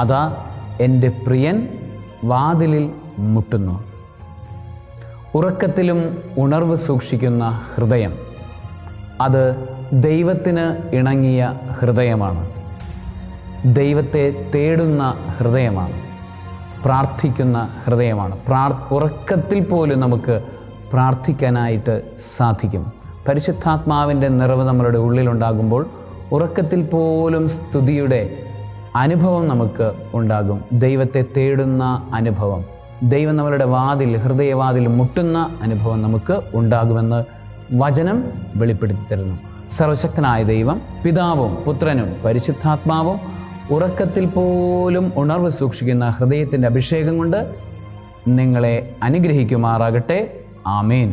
അതാ എൻ്റെ പ്രിയൻ വാതിലിൽ മുട്ടുന്നു. ഉറക്കത്തിലും ഉണർവ് സൂക്ഷിക്കുന്ന ഹൃദയം, അത് ദൈവത്തിന് ഇണങ്ങിയ ഹൃദയമാണ്. ദൈവത്തെ തേടുന്ന ഹൃദയമാണ്. പ്രാർത്ഥിക്കുന്ന ഹൃദയമാണ്. ഉറക്കത്തിൽ പോലും നമുക്ക് പ്രാർത്ഥിക്കാനായിട്ട് സാധിക്കും. പരിശുദ്ധാത്മാവിൻ്റെ നിറവ് നമ്മളുടെ ഉള്ളിലുണ്ടാകുമ്പോൾ ഉറക്കത്തിൽ പോലും സ്തുതിയുടെ അനുഭവം നമുക്ക് ഉണ്ടാകും. ദൈവത്തെ തേടുന്ന അനുഭവം, ദൈവം നമ്മളുടെ ഹൃദയവാതിൽ മുട്ടുന്ന അനുഭവം നമുക്ക് ഉണ്ടാകുമെന്ന് വചനം വെളിപ്പെടുത്തി തരുന്നു. സർവശക്തനായ ദൈവം, പിതാവും പുത്രനും പരിശുദ്ധാത്മാവും ഉറക്കത്തിൽ പോലും ഉണർവ് സൂക്ഷിക്കുന്ന ഹൃദയത്തിൻ്റെ അഭിഷേകം കൊണ്ട് നിങ്ങളെ അനുഗ്രഹിക്കുമാറാകട്ടെ. ആമേൻ.